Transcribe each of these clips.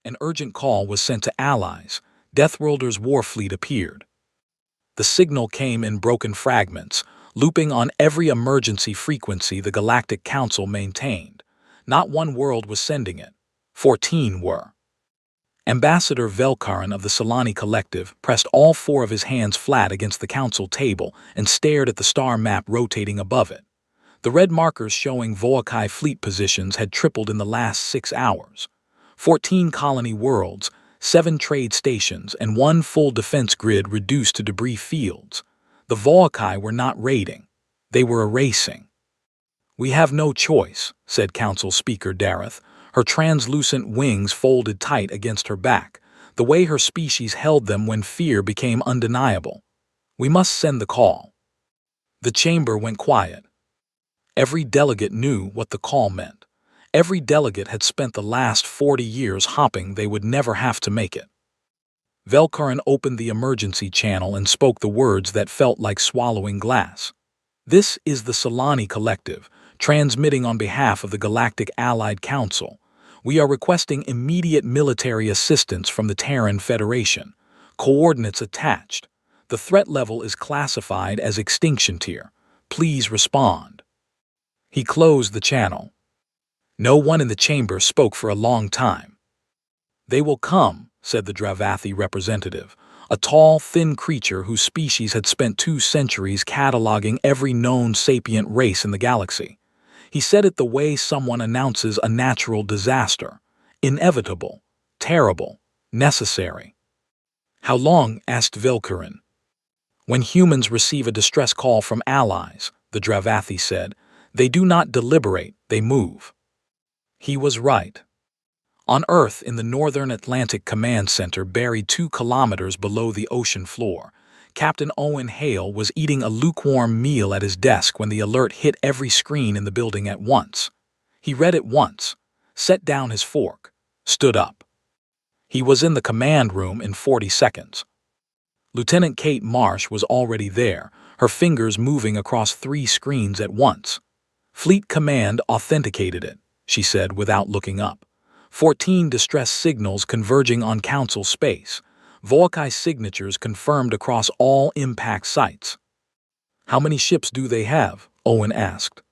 An urgent call was sent to allies. Deathworlders' war fleet appeared. The signal came in broken fragments, looping on every emergency frequency the Galactic Council maintained. Not one world was sending it. 14 were. Ambassador Velkarin of the Solani Collective pressed all four of his hands flat against the council table and stared at the star map rotating above it. The red markers showing Voakai fleet positions had tripled in the last 6 hours. 14 colony worlds, 7 trade stations, and 1 full defense grid reduced to debris fields. The Voakai were not raiding. They were erasing. "We have no choice," said Council Speaker Dareth, her translucent wings folded tight against her back, the way her species held them when fear became undeniable. "We must send the call." The chamber went quiet. Every delegate knew what the call meant. Every delegate had spent the last 40 years hoping they would never have to make it. Velkarin opened the emergency channel and spoke the words that felt like swallowing glass. "This is the Solani Collective, transmitting on behalf of the Galactic Allied Council. We are requesting immediate military assistance from the Terran Federation. Coordinates attached. The threat level is classified as Extinction Tier. Please respond." He closed the channel. No one in the chamber spoke for a long time. "They will come," said the Dravathi representative, a tall, thin creature whose species had spent 2 centuries cataloging every known sapient race in the galaxy. He said it the way someone announces a natural disaster. Inevitable, terrible, necessary. "How long?" asked Velkarin. "When humans receive a distress call from allies," the Dravathi said, "they do not deliberate, they move." He was right. On Earth, in the Northern Atlantic Command Center buried 2 kilometers below the ocean floor, Captain Owen Hale was eating a lukewarm meal at his desk when the alert hit every screen in the building at once. He read it once, set down his fork, stood up. He was in the command room in 40 seconds. Lieutenant Kate Marsh was already there, her fingers moving across 3 screens at once. "Fleet Command authenticated it," she said without looking up. 14 distress signals converging on Council space. Voakai signatures confirmed across all impact sites. "How many ships do they have?" Owen asked.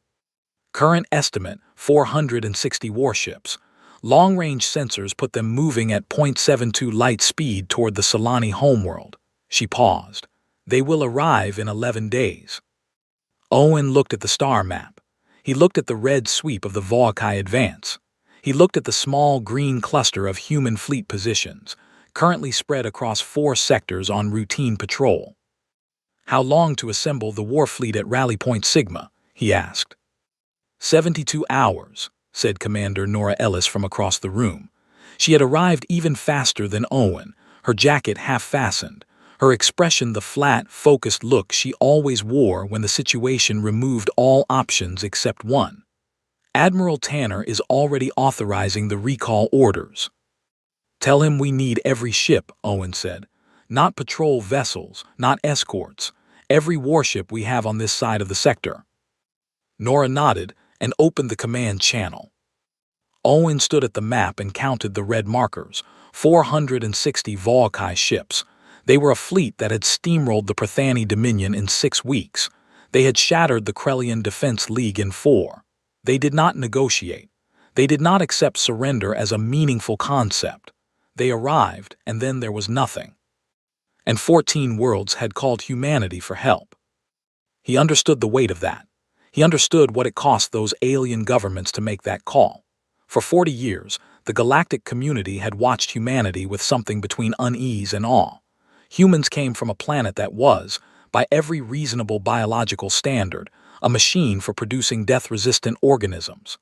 "Current estimate, 460 warships. Long-range sensors put them moving at 0.72 light speed toward the Solani homeworld." She paused. "They will arrive in 11 days." Owen looked at the star map. He looked at the red sweep of the Voakai advance. He looked at the small green cluster of human fleet positions, currently spread across 4 sectors on routine patrol. "How long to assemble the war fleet at Rally Point Sigma?" he asked. 72 hours, said Commander Nora Ellis from across the room. She had arrived even faster than Owen, her jacket half-fastened, her expression the flat, focused look she always wore when the situation removed all options except one. "Admiral Tanner is already authorizing the recall orders." "Tell him we need every ship," Owen said. "Not patrol vessels, not escorts. Every warship we have on this side of the sector." Nora nodded and opened the command channel. Owen stood at the map and counted the red markers, 460 Voakai ships. They were a fleet that had steamrolled the Prathani Dominion in 6 weeks. They had shattered the Krellian Defense League in 4. They did not negotiate. They did not accept surrender as a meaningful concept. They arrived, and then there was nothing. And 14 worlds had called humanity for help. He understood the weight of that. He understood what it cost those alien governments to make that call. For 40 years, the galactic community had watched humanity with something between unease and awe. Humans came from a planet that was, by every reasonable biological standard, a machine for producing death-resistant organisms.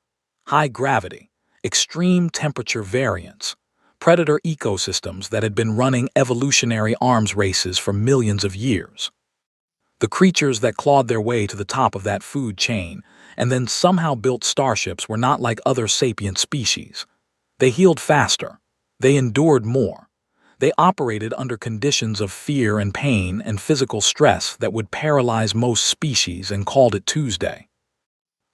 High gravity, extreme temperature variance, predator ecosystems that had been running evolutionary arms races for millions of years. The creatures that clawed their way to the top of that food chain and then somehow built starships were not like other sapient species. They healed faster. They endured more. They operated under conditions of fear and pain and physical stress that would paralyze most species and called it Tuesday.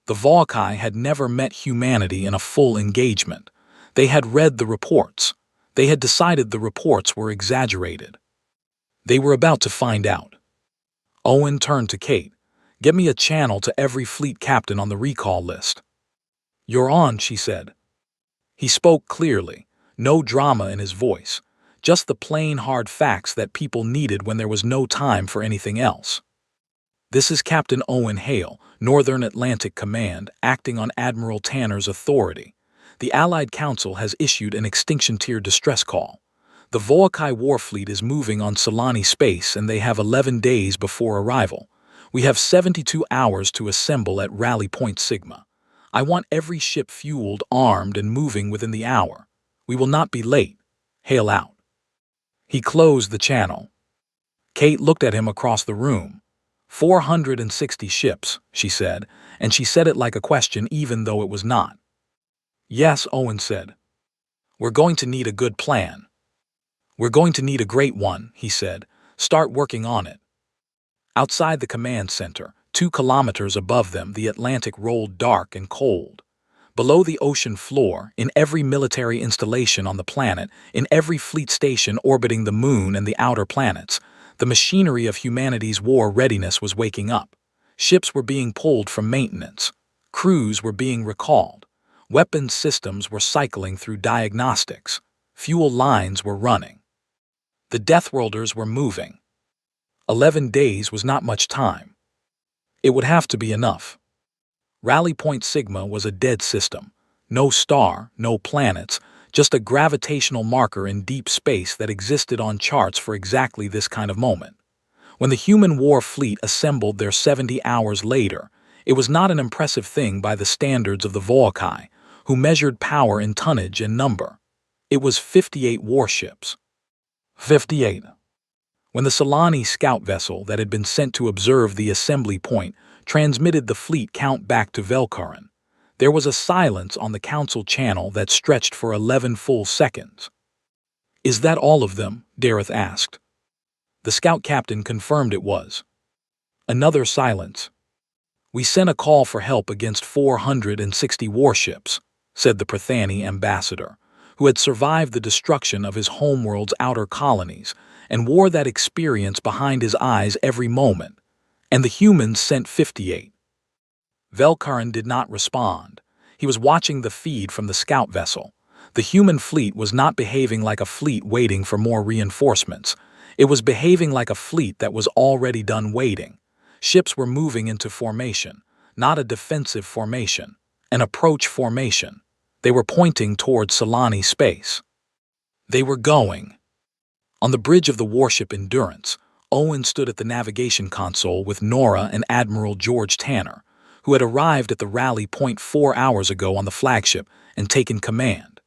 The Voakai had never met humanity in a full engagement. They had read the reports. They had decided the reports were exaggerated. They were about to find out. Owen turned to Kate. "Get me a channel to every fleet captain on the recall list." "You're on," she said. He spoke clearly, no drama in his voice, just the plain hard facts that people needed when there was no time for anything else. "This is Captain Owen Hale, Northern Atlantic Command, acting on Admiral Tanner's authority. The Allied Council has issued an extinction-tier distress call. The Volkai Warfleet is moving on Solani space and they have 11 days before arrival. We have 72 hours to assemble at Rally Point Sigma. I want every ship fueled, armed, and moving within the hour. We will not be late. Hale out." He closed the channel. Kate looked at him across the room. 460 ships, she said, and she said it like a question even though it was not. "Yes," Owen said. "We're going to need a good plan." "We're going to need a great one," he said. "Start working on it." Outside the command center, 2 kilometers above them, the Atlantic rolled dark and cold. Below the ocean floor, in every military installation on the planet, in every fleet station orbiting the moon and the outer planets, the machinery of humanity's war readiness was waking up. Ships were being pulled from maintenance. Crews were being recalled. Weapons systems were cycling through diagnostics. Fuel lines were running. The Deathworlders were moving. 11 days was not much time. It would have to be enough. Rally Point Sigma was a dead system. No star, no planets, just a gravitational marker in deep space that existed on charts for exactly this kind of moment. When the human war fleet assembled there 70 hours later, it was not an impressive thing by the standards of the Volkai, who measured power in tonnage and number. It was 58 warships. 58. When the Solani scout vessel that had been sent to observe the assembly point transmitted the fleet count back to Velkaran, there was a silence on the council channel that stretched for 11 full seconds. "Is that all of them?" Dareth asked. The scout captain confirmed it was. Another silence. "We sent a call for help against 460 warships," said the Prathani ambassador, who had survived the destruction of his homeworld's outer colonies and wore that experience behind his eyes every moment, and the humans sent 58. Velkaran did not respond. He was watching the feed from the scout vessel. The human fleet was not behaving like a fleet waiting for more reinforcements. It was behaving like a fleet that was already done waiting. Ships were moving into formation, not a defensive formation, an approach formation. They were pointing toward Solani space. They were going. On the bridge of the warship Endurance, Owen stood at the navigation console with Nora and Admiral George Tanner, who had arrived at the rally point 4 hours ago on the flagship and taken command.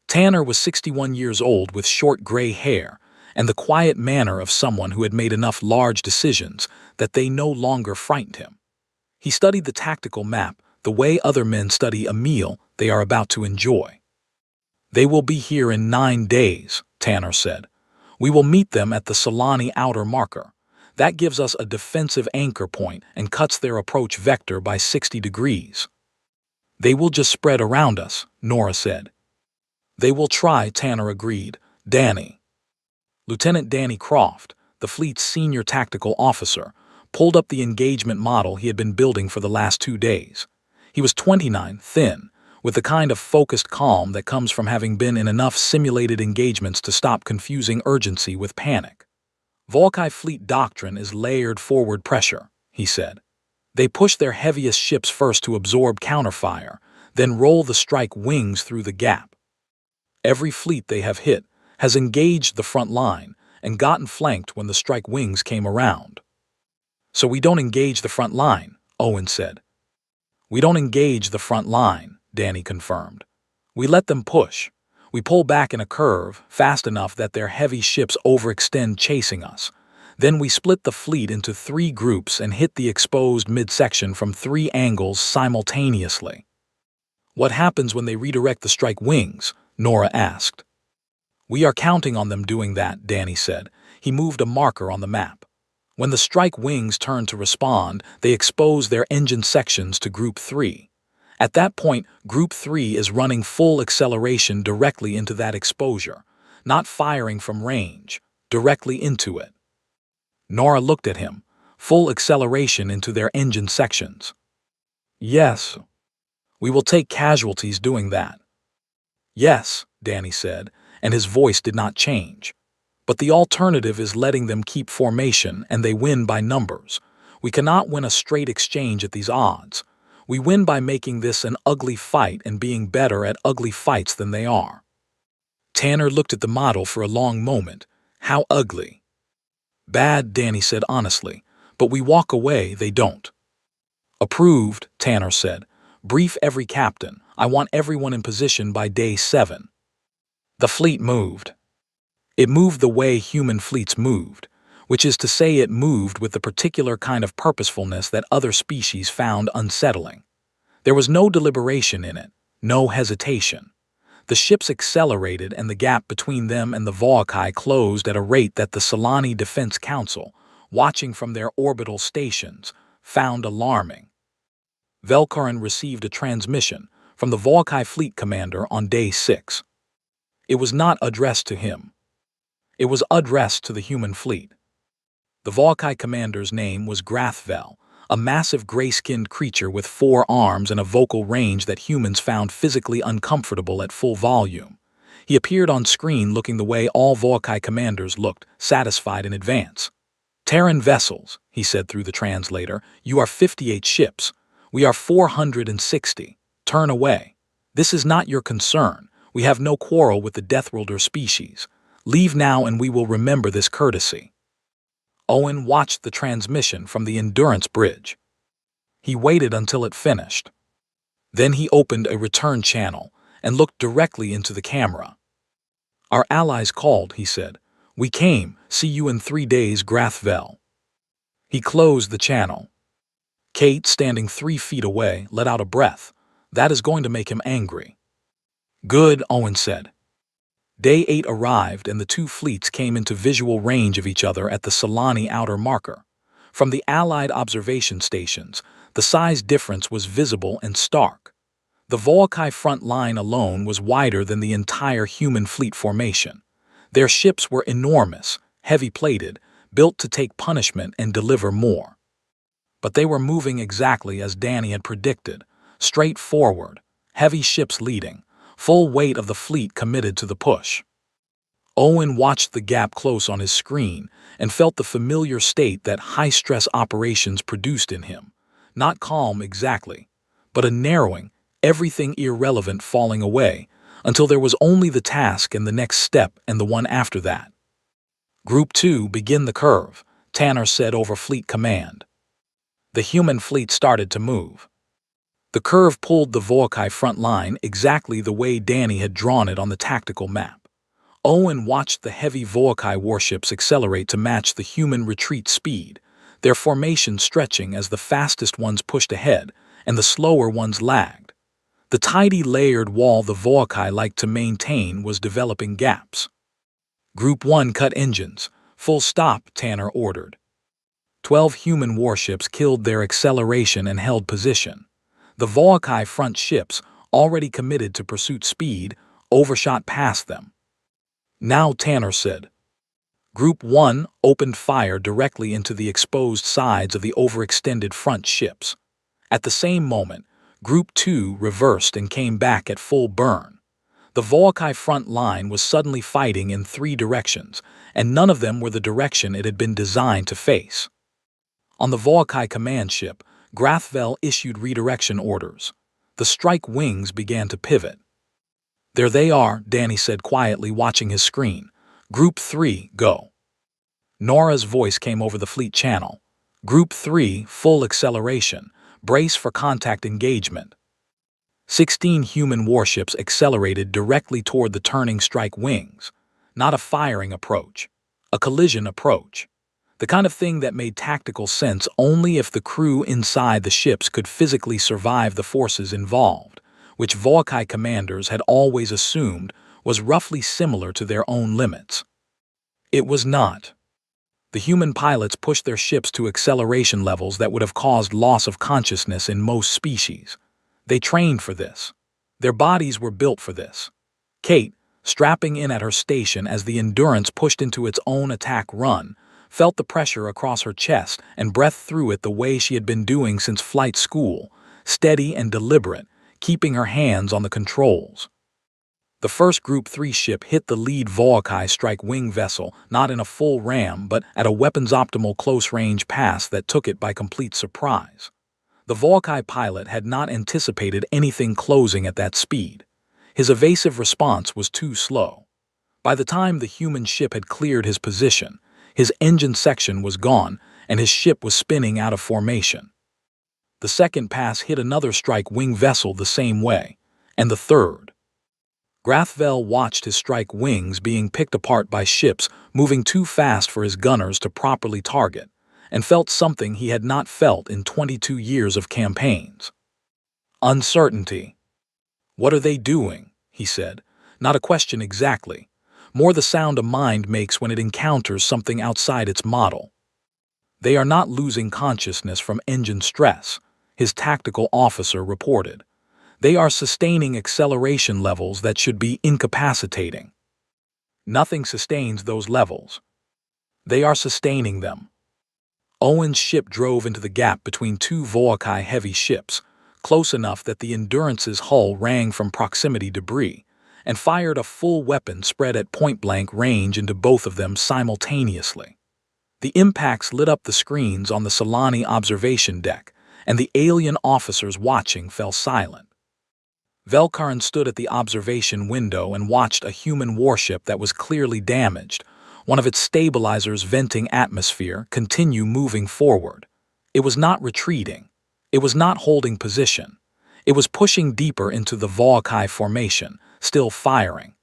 Tanner was 61 years old with short gray hair and the quiet manner of someone who had made enough large decisions that they no longer frightened him. He studied the tactical map the way other men study a meal they are about to enjoy. "They will be here in 9 days, Tanner said. "We will meet them at the Solani outer marker. That gives us a defensive anchor point and cuts their approach vector by 60 degrees. "They will just spread around us," Nora said. "They will try," Tanner agreed. "Danny." Lieutenant Danny Croft, the fleet's senior tactical officer, pulled up the engagement model he had been building for the last 2 days. He was 29, thin, with the kind of focused calm that comes from having been in enough simulated engagements to stop confusing urgency with panic. "Volkai fleet doctrine is layered forward pressure," he said. "They push their heaviest ships first to absorb counterfire, then roll the strike wings through the gap. Every fleet they have hit has engaged the front line and gotten flanked when the strike wings came around." "So we don't engage the front line," Owen said. "We don't engage the front line," Danny confirmed. "We let them push. We pull back in a curve fast enough that their heavy ships overextend chasing us. Then we split the fleet into 3 groups and hit the exposed midsection from 3 angles simultaneously." "What happens when they redirect the strike wings?" Nora asked. "We are counting on them doing that," Danny said. He moved a marker on the map. "When the strike wings turn to respond, they expose their engine sections to Group 3. At that point, Group 3 is running full acceleration directly into that exposure. not firing from range, directly into it. Nora looked at him, full acceleration into their engine sections. Yes, we will take casualties doing that. Yes, Danny said, and his voice did not change. But the alternative is letting them keep formation and they win by numbers. We cannot win a straight exchange at these odds. We win by making this an ugly fight and being better at ugly fights than they are. Tanner looked at the model for a long moment. How ugly? Bad, Danny said honestly, but we walk away, they don't. Approved, Tanner said. Brief every captain. I want everyone in position by day 7. The fleet moved. It moved the way human fleets moved, which is to say it moved with the particular kind of purposefulness that other species found unsettling. There was no deliberation in it, no hesitation. The ships accelerated and the gap between them and the Volkai closed at a rate that the Solani Defense Council, watching from their orbital stations, found alarming. Velkarin received a transmission from the Volkai fleet commander on day 6. It was not addressed to him. It was addressed to the human fleet. The Volkai commander's name was Grathvel, a massive gray-skinned creature with 4 arms and a vocal range that humans found physically uncomfortable at full volume. He appeared on screen looking the way all Volkai commanders looked, satisfied in advance. Terran vessels, he said through the translator, you are 58 ships. We are 460. Turn away. This is not your concern. We have no quarrel with the Deathworlder species. Leave now and we will remember this courtesy. Owen watched the transmission from the Endurance Bridge. He waited until it finished. Then he opened a return channel and looked directly into the camera. Our allies called, he said. We came. See you in 3 days, Grathvel. He closed the channel. Kate, standing 3 feet away, let out a breath. That is going to make him angry. Good, Owen said. Day 8 arrived and the 2 fleets came into visual range of each other at the Solani outer marker. From the Allied observation stations, the size difference was visible and stark. The Volkai front line alone was wider than the entire human fleet formation. Their ships were enormous, heavy-plated, built to take punishment and deliver more. But they were moving exactly as Danny had predicted, straight forward, heavy ships leading, full weight of the fleet committed to the push. Owen watched the gap close on his screen and felt the familiar state that high-stress operations produced in him. Not calm exactly, but a narrowing, everything irrelevant falling away, until there was only the task and the next step and the one after that. Group 2, begin the curve, Tanner said over fleet command. The human fleet started to move. The curve pulled the Volkai front line exactly the way Danny had drawn it on the tactical map. Owen watched the heavy Volkai warships accelerate to match the human retreat speed, their formation stretching as the fastest ones pushed ahead and the slower ones lagged. The tidy layered wall the Volkai liked to maintain was developing gaps. Group 1 cut engines. Full stop, Tanner ordered. 12 human warships killed their acceleration and held position. The Volkai front ships, already committed to pursuit speed, overshot past them. Now, Tanner said. Group 1 opened fire directly into the exposed sides of the overextended front ships. At the same moment, Group 2 reversed and came back at full burn. The Volkai front line was suddenly fighting in 3 directions, and none of them were the direction it had been designed to face. On the Volkai command ship, Grathvel issued redirection orders. The strike wings began to pivot. There they are, Danny said quietly, watching his screen. Group 3, go. Nora's voice came over the fleet channel. Group 3, full acceleration. Brace for contact engagement. 16 human warships accelerated directly toward the turning strike wings. Not a firing approach, a collision approach. The kind of thing that made tactical sense only if the crew inside the ships could physically survive the forces involved, which Volkai commanders had always assumed was roughly similar to their own limits. It was not. The human pilots pushed their ships to acceleration levels that would have caused loss of consciousness in most species. They trained for this. Their bodies were built for this. Kate, strapping in at her station as the Endurance pushed into its own attack run, felt the pressure across her chest and breathed through it the way she had been doing since flight school, steady and deliberate, keeping her hands on the controls. The first Group 3 ship hit the lead Volkai strike wing vessel, not in a full ram but at a weapons-optimal close-range pass that took it by complete surprise. The Volkai pilot had not anticipated anything closing at that speed. His evasive response was too slow. By the time the human ship had cleared his position, his engine section was gone and his ship was spinning out of formation. The second pass hit another strike wing vessel the same way, and the third. Grathvel watched his strike wings being picked apart by ships moving too fast for his gunners to properly target, and felt something he had not felt in 22 years of campaigns. Uncertainty. "What are they doing?" he said. Not a question exactly. More the sound a mind makes when it encounters something outside its model. "They are not losing consciousness from engine stress," his tactical officer reported. "They are sustaining acceleration levels that should be incapacitating." "Nothing sustains those levels." "They are sustaining them." Owen's ship drove into the gap between two Volkai heavy ships, close enough that the Endurance's hull rang from proximity debris, and fired a full weapon spread at point-blank range into both of them simultaneously. The impacts lit up the screens on the Solani observation deck, and the alien officers watching fell silent. Velkarn stood at the observation window and watched a human warship that was clearly damaged, one of its stabilizers venting atmosphere, continue moving forward. It was not retreating. It was not holding position. It was pushing deeper into the Volkai formation, still firing.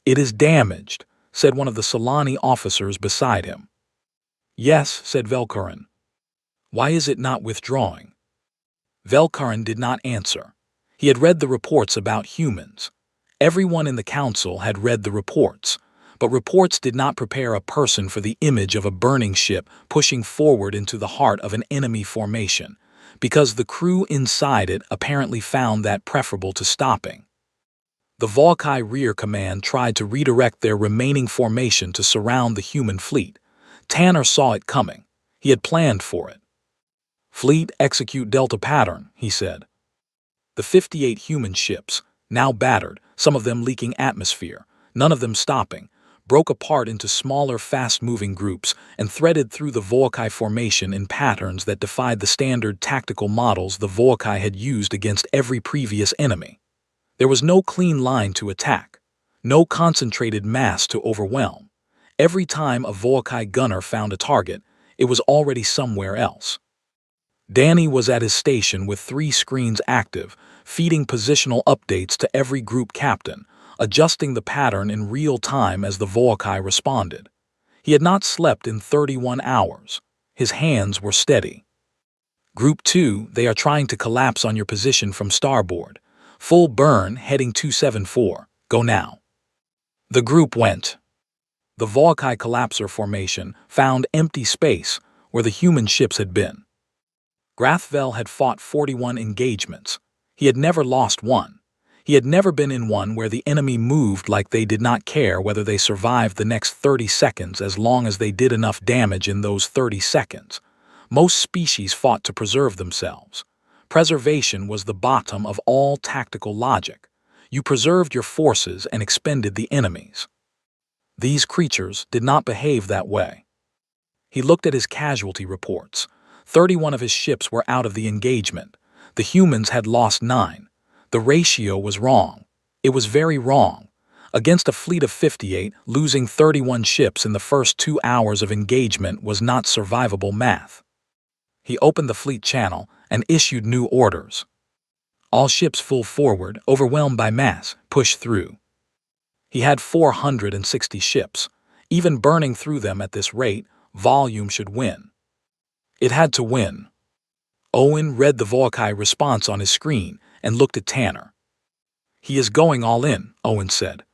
"It is damaged," said one of the Solani officers beside him. "Yes," said Velkarn. "Why is it not withdrawing?" Velkarn did not answer. He had read the reports about humans. Everyone in the council had read the reports, but reports did not prepare a person for the image of a burning ship pushing forward into the heart of an enemy formation, because the crew inside it apparently found that preferable to stopping. The Volkai Rear Command tried to redirect their remaining formation to surround the human fleet. Tanner saw it coming. He had planned for it. "Fleet, execute Delta pattern," he said. The 58 human ships, now battered, some of them leaking atmosphere, none of them stopping, broke apart into smaller, fast-moving groups and threaded through the Volkai formation in patterns that defied the standard tactical models the Volkai had used against every previous enemy. There was no clean line to attack, no concentrated mass to overwhelm. Every time a Volkai gunner found a target, it was already somewhere else. Danny was at his station with 3 screens active, feeding positional updates to every group captain, adjusting the pattern in real time as the Volkai responded. He had not slept in 31 hours. His hands were steady. "Group 2, they are trying to collapse on your position from starboard. Full burn, heading 274. Go now." The group went. The Volkai collapser formation found empty space where the human ships had been. Grathvel had fought 41 engagements. He had never lost one. He had never been in one where the enemy moved like they did not care whether they survived the next 30 seconds as long as they did enough damage in those 30 seconds. Most species fought to preserve themselves. Preservation was the bottom of all tactical logic. You preserved your forces and expended the enemy's. These creatures did not behave that way. He looked at his casualty reports. 31 of his ships were out of the engagement. The humans had lost 9. The ratio was wrong. It was very wrong. Against a fleet of 58, losing 31 ships in the first 2 hours of engagement was not survivable math. He opened the fleet channel and issued new orders. "All ships full forward, overwhelmed by mass, push through." He had 460 ships. Even burning through them at this rate, volume should win. It had to win. Owen read the Volkai response on his screen and looked at Tanner. "He is going all in," Owen said.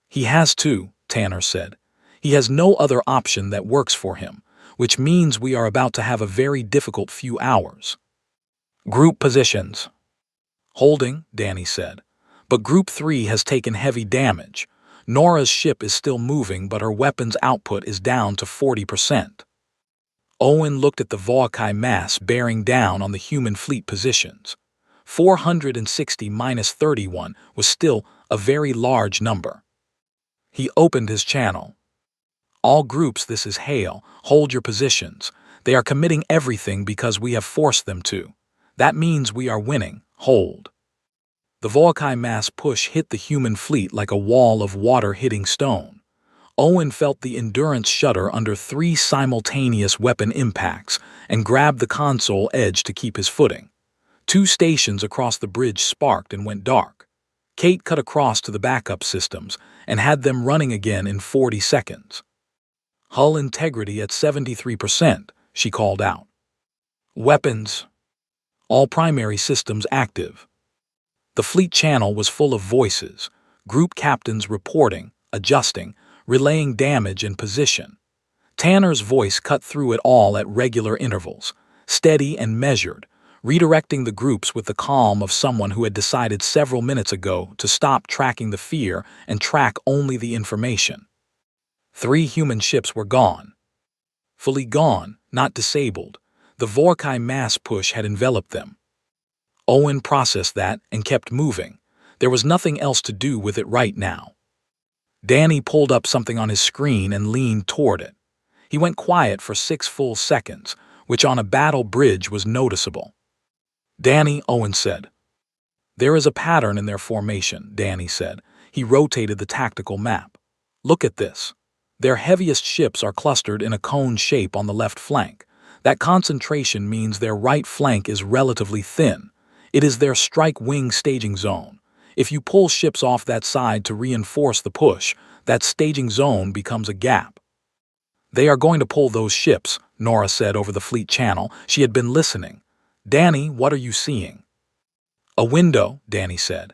"He has to," Tanner said. "He has no other option that works for him, which means we are about to have a very difficult few hours." "Group positions." "Holding," Danny said. But Group 3 has taken heavy damage. Nora's ship is still moving, but her weapons output is down to 40%. Owen looked at the Volkai mass bearing down on the human fleet positions. 460 minus 31 was still a very large number. He opened his channel. All groups, this is Hale. Hold your positions. They are committing everything because we have forced them to. That means we are winning. Hold. The Volkai mass push hit the human fleet like a wall of water hitting stone. Owen felt the Endurance shudder under 3 simultaneous weapon impacts and grabbed the console edge to keep his footing. 2 stations across the bridge sparked and went dark. Kate cut across to the backup systems and had them running again in 40 seconds. Hull integrity at 73%, she called out. Weapons. All primary systems active. The fleet channel was full of voices, group captains reporting, adjusting, relaying damage and position. Tanner's voice cut through it all at regular intervals, steady and measured, redirecting the groups with the calm of someone who had decided several minutes ago to stop tracking the fear and track only the information. 3 human ships were gone. Fully gone, not disabled. The Volkai mass push had enveloped them. Owen processed that and kept moving. There was nothing else to do with it right now. Danny pulled up something on his screen and leaned toward it. He went quiet for 6 full seconds, which on a battle bridge was noticeable. Danny, Owen said. There is a pattern in their formation, Danny said. He rotated the tactical map. Look at this. Their heaviest ships are clustered in a cone shape on the left flank. That concentration means their right flank is relatively thin. It is their strike wing staging zone. If you pull ships off that side to reinforce the push, that staging zone becomes a gap. They are going to pull those ships, Nora said over the fleet channel. She had been listening. Danny, what are you seeing? A window, Danny said.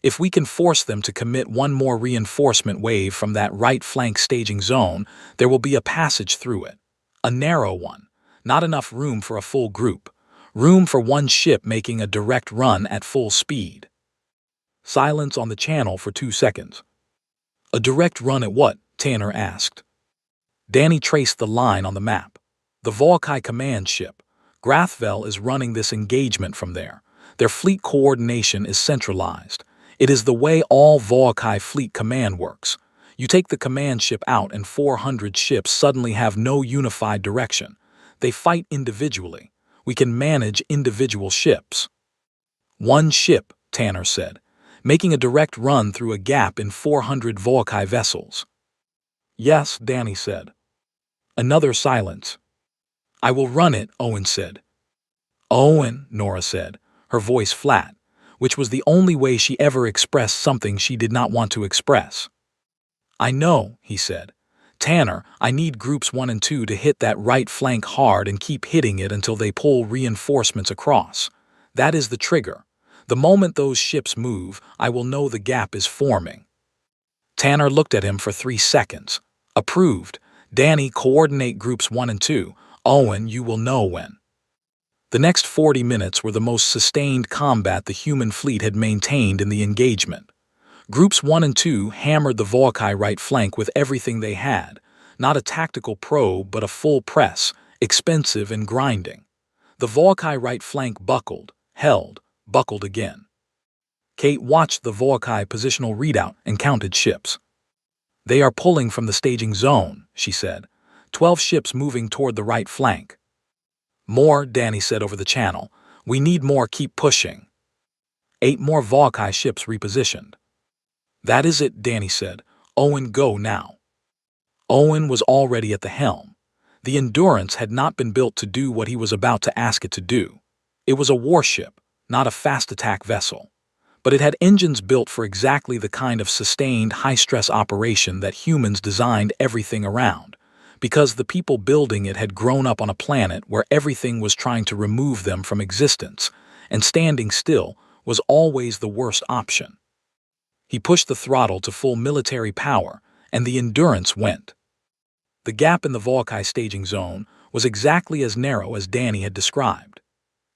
If we can force them to commit one more reinforcement wave from that right flank staging zone, there will be a passage through it. A narrow one. Not enough room for a full group. Room for one ship making a direct run at full speed. Silence on the channel for 2 seconds. A direct run at what? Tanner asked. Danny traced the line on the map. The Volkai command ship. Grathvel is running this engagement from there. Their fleet coordination is centralized. It is the way all Volkai fleet command works. You take the command ship out and 400 ships suddenly have no unified direction. They fight individually. We can manage individual ships. One ship, Tanner said, making a direct run through a gap in 400 Volkai vessels. Yes, Danny said. Another silence. I will run it, Owen said. Owen, Nora said, her voice flat, which was the only way she ever expressed something she did not want to express. I know, he said. Tanner, I need groups 1 and 2 to hit that right flank hard and keep hitting it until they pull reinforcements across. That is the trigger. The moment those ships move, I will know the gap is forming. Tanner looked at him for 3 seconds. Approved. Danny, coordinate groups 1 and 2. Owen, you will know when. The next 40 minutes were the most sustained combat the human fleet had maintained in the engagement. Groups 1 and 2 hammered the Volkai right flank with everything they had, not a tactical probe but a full press, expensive and grinding. The Volkai right flank buckled, held, buckled again. Kate watched the Volkai positional readout and counted ships. They are pulling from the staging zone, she said. 12 ships moving toward the right flank. More, Danny said over the channel. We need more, keep pushing. 8 more Volkai ships repositioned. That is it, Danny said. Owen, go now. Owen was already at the helm. The Endurance had not been built to do what he was about to ask it to do. It was a warship, not a fast attack vessel. But it had engines built for exactly the kind of sustained, high-stress operation that humans designed everything around, because the people building it had grown up on a planet where everything was trying to remove them from existence, and standing still was always the worst option. He pushed the throttle to full military power, and the Endurance went. The gap in the Volkai staging zone was exactly as narrow as Danny had described.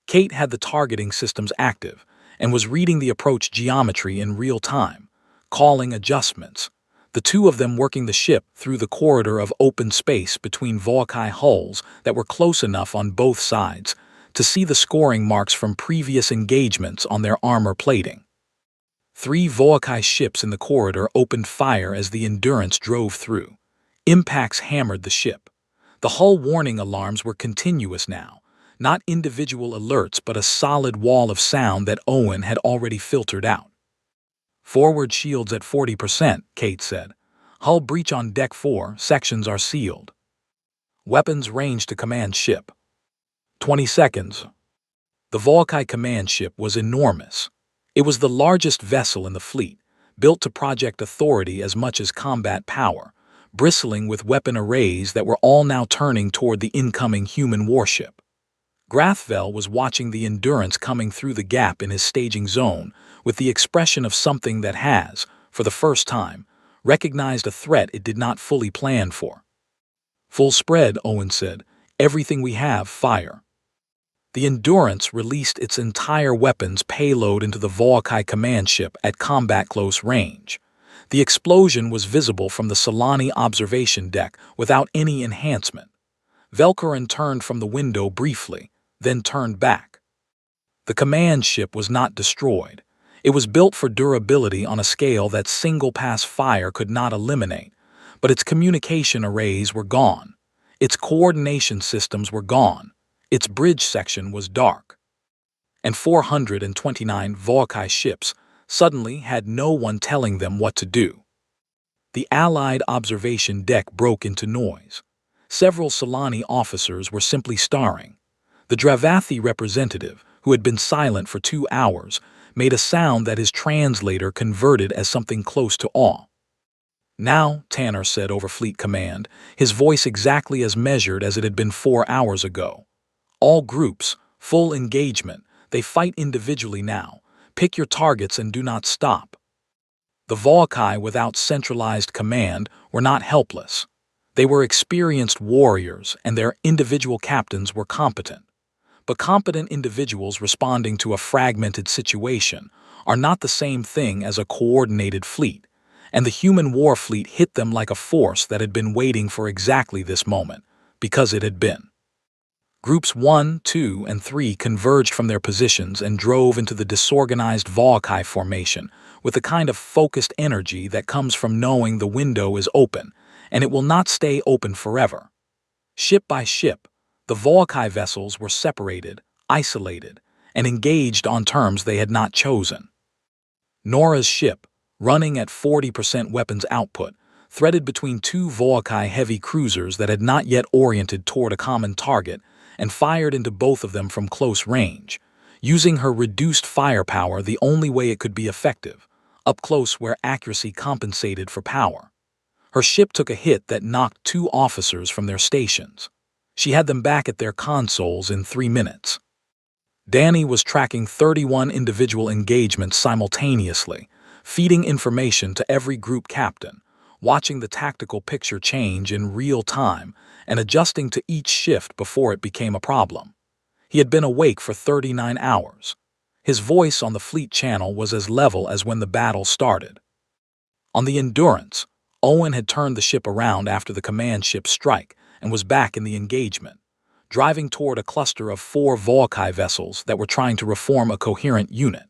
Kate had the targeting systems active, and was reading the approach geometry in real time, calling adjustments. The two of them working the ship through the corridor of open space between Volkai hulls that were close enough on both sides to see the scoring marks from previous engagements on their armor plating. 3 Volkai ships in the corridor opened fire as the Endurance drove through. Impacts hammered the ship. The hull warning alarms were continuous now, not individual alerts but a solid wall of sound that Owen had already filtered out. "Forward shields at 40%, Kate said. "Hull breach on deck 4, sections are sealed. Weapons range to command ship. 20 seconds. The Volkai command ship was enormous. It was the largest vessel in the fleet, built to project authority as much as combat power, bristling with weapon arrays that were all now turning toward the incoming human warship. Grathvel was watching the Endurance coming through the gap in his staging zone with the expression of something that has, for the first time, recognized a threat it did not fully plan for. "Full spread," Owen said. "Everything we have, fire." The Endurance released its entire weapons payload into the Volkai command ship at combat close range. The explosion was visible from the Solani observation deck without any enhancement. Velkarin turned from the window briefly, then turned back. The command ship was not destroyed. It was built for durability on a scale that single-pass fire could not eliminate, but its communication arrays were gone. Its coordination systems were gone. Its bridge section was dark. And 429 Volkai ships suddenly had no one telling them what to do. The Allied observation deck broke into noise. Several Solani officers were simply staring. The Dravathi representative, who had been silent for 2 hours, made a sound that his translator converted as something close to awe. "Now," Tanner said over Fleet Command, his voice exactly as measured as it had been 4 hours ago. "All groups, full engagement, they fight individually now. Pick your targets and do not stop." The Volkai without centralized command were not helpless. They were experienced warriors and their individual captains were competent. But competent individuals responding to a fragmented situation are not the same thing as a coordinated fleet, and the human war fleet hit them like a force that had been waiting for exactly this moment, because it had been. Groups 1, 2, and 3 converged from their positions and drove into the disorganized Volkai formation with the kind of focused energy that comes from knowing the window is open, and it will not stay open forever. Ship by ship, the Volkai vessels were separated, isolated, and engaged on terms they had not chosen. Nora's ship, running at 40% weapons output, threaded between 2 Volkai heavy cruisers that had not yet oriented toward a common target and fired into both of them from close range, using her reduced firepower the only way it could be effective, up close where accuracy compensated for power. Her ship took a hit that knocked 2 officers from their stations. She had them back at their consoles in 3 minutes. Danny was tracking 31 individual engagements simultaneously, feeding information to every group captain, watching the tactical picture change in real time and adjusting to each shift before it became a problem. He had been awake for 39 hours. His voice on the fleet channel was as level as when the battle started. On the Endurance, Owen had turned the ship around after the command ship's strike and was back in the engagement, driving toward a cluster of 4 Volkai vessels that were trying to reform a coherent unit.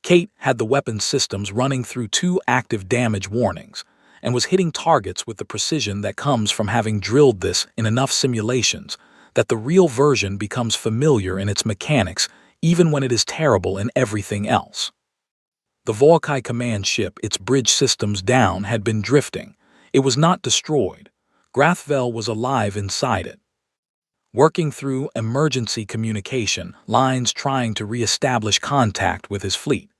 Kate had the weapons systems running through 2 active damage warnings and was hitting targets with the precision that comes from having drilled this in enough simulations that the real version becomes familiar in its mechanics even when it is terrible in everything else. The Volkai command ship, its bridge systems down, had been drifting. It was not destroyed. Grathvel was alive inside it, working through emergency communication lines trying to re-establish contact with his fleet.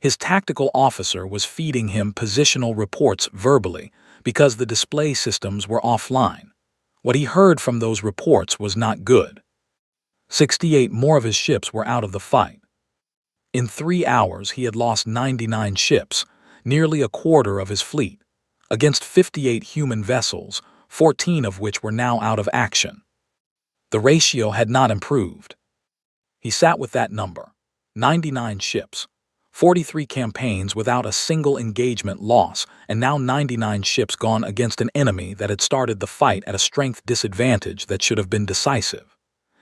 His tactical officer was feeding him positional reports verbally because the display systems were offline. What he heard from those reports was not good. 68 more of his ships were out of the fight. In 3 hours he had lost 99 ships, nearly a quarter of his fleet, against 58 human vessels, 14 of which were now out of action. The ratio had not improved. He sat with that number. 99 ships. 43 campaigns without a single engagement loss, and now 99 ships gone against an enemy that had started the fight at a strength disadvantage that should have been decisive.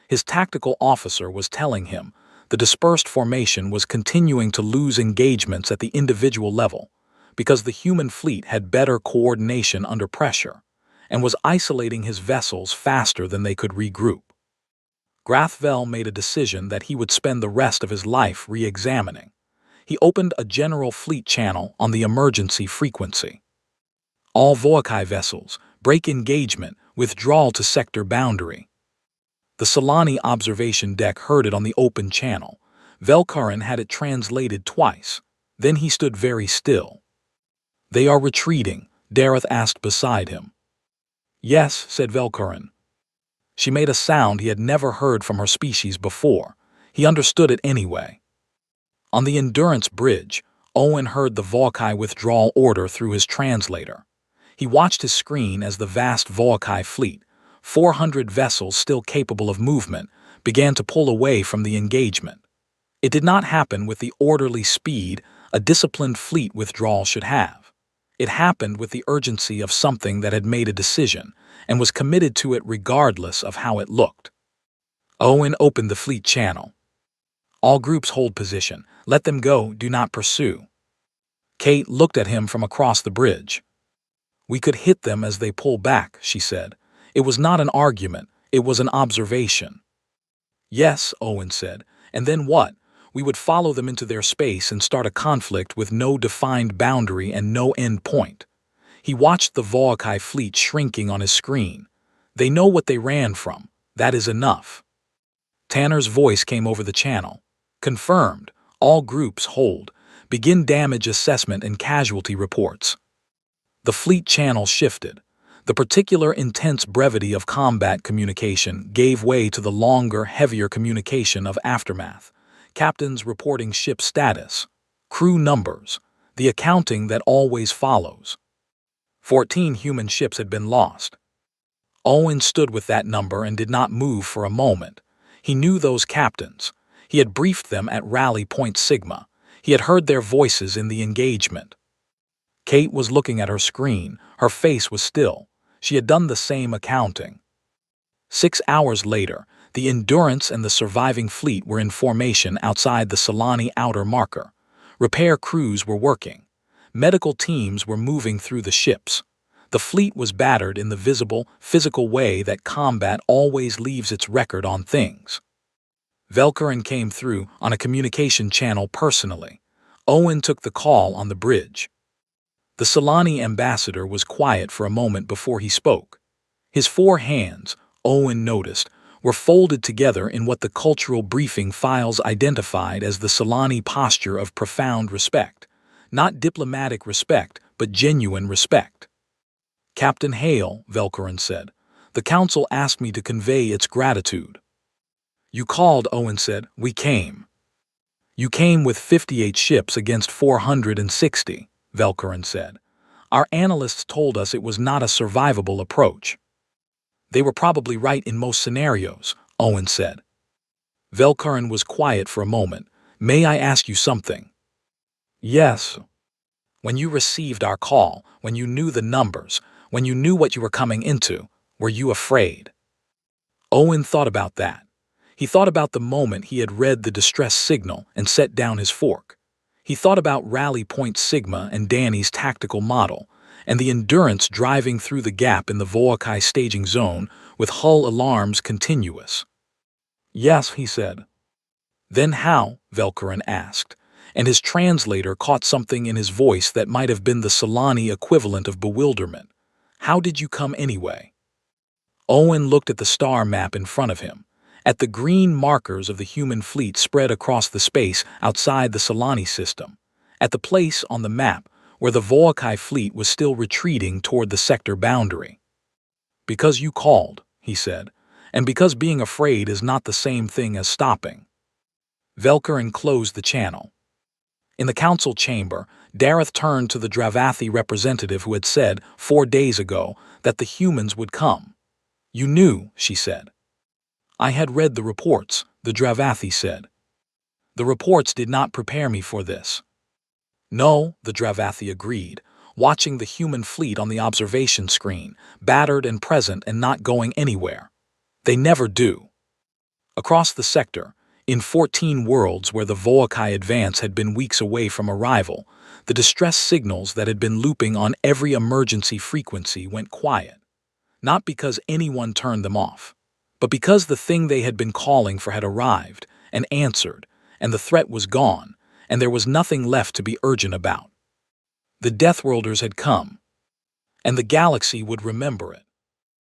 His tactical officer was telling him the dispersed formation was continuing to lose engagements at the individual level because the human fleet had better coordination under pressure and was isolating his vessels faster than they could regroup. Grathvel made a decision that he would spend the rest of his life re-examining. He opened a general fleet channel on the emergency frequency. All Voakai vessels, break engagement, withdrawal to sector boundary. The Solani observation deck heard it on the open channel. Velkarin had it translated twice. Then he stood very still. "They are retreating," Dareth asked beside him. "Yes," said Velkarin. She made a sound he had never heard from her species before. He understood it anyway. On the Endurance Bridge, Owen heard the Voakai withdrawal order through his translator. He watched his screen as the vast Voakai fleet, 400 vessels still capable of movement, began to pull away from the engagement. It did not happen with the orderly speed a disciplined fleet withdrawal should have. It happened with the urgency of something that had made a decision and was committed to it regardless of how it looked. Owen opened the fleet channel. "All groups hold position. Let them go, do not pursue." Kate looked at him from across the bridge. "We could hit them as they pull back," she said. It was not an argument, it was an observation. "Yes," Owen said, "and then what? We would follow them into their space and start a conflict with no defined boundary and no end point." He watched the Voakai fleet shrinking on his screen. "They know what they ran from. That is enough." Tanner's voice came over the channel. "Confirmed. All groups hold. Begin damage assessment and casualty reports." The fleet channel shifted. The particular intense brevity of combat communication gave way to the longer, heavier communication of aftermath. Captains reporting ship status, crew numbers, the accounting that always follows. 14 human ships had been lost. Owen stood with that number and did not move for a moment. He knew those captains. He had briefed them at Rally Point Sigma. He had heard their voices in the engagement. Kate was looking at her screen. Her face was still. She had done the same accounting. 6 hours later, the Endurance and the surviving fleet were in formation outside the Solani outer marker. Repair crews were working. Medical teams were moving through the ships. The fleet was battered in the visible, physical way that combat always leaves its record on things. Velkarin came through on a communication channel personally. Owen took the call on the bridge. The Solani ambassador was quiet for a moment before he spoke. His 4 hands, Owen noticed, were folded together in what the cultural briefing files identified as the Solani posture of profound respect. Not diplomatic respect, but genuine respect. "Captain Hale," Velkarin said, "the council asked me to convey its gratitude." "You called," Owen said. "We came." "You came with 58 ships against 460, Velkarin said. "Our analysts told us it was not a survivable approach." "They were probably right in most scenarios," Owen said. Velkarin was quiet for a moment. "May I ask you something?" "Yes." "When you received our call, when you knew the numbers, when you knew what you were coming into, were you afraid?" Owen thought about that. He thought about the moment he had read the distress signal and set down his fork. He thought about Rally Point Sigma and Danny's tactical model, and the Endurance driving through the gap in the Voakai staging zone with hull alarms continuous. "Yes," he said. "Then how?" Velkarin asked, and his translator caught something in his voice that might have been the Solani equivalent of bewilderment. "How did you come anyway?" Owen looked at the star map in front of him, at the green markers of the human fleet spread across the space outside the Solani system, at the place on the map where the Voakai fleet was still retreating toward the sector boundary. "Because you called," he said, "and because being afraid is not the same thing as stopping." Velkarin closed the channel. In the council chamber, Dareth turned to the Dravathi representative who had said 4 days ago that the humans would come. "You knew," she said. "I had read the reports," the Dravathi said. The reports did not prepare me for this. No, the Dravathi agreed, watching the human fleet on the observation screen, battered and present and not going anywhere. They never do. Across the sector, in 14 worlds where the Voakai advance had been weeks away from arrival, the distress signals that had been looping on every emergency frequency went quiet. Not because anyone turned them off, but because the thing they had been calling for had arrived and answered, and the threat was gone, and there was nothing left to be urgent about. The Deathworlders had come, and the galaxy would remember it.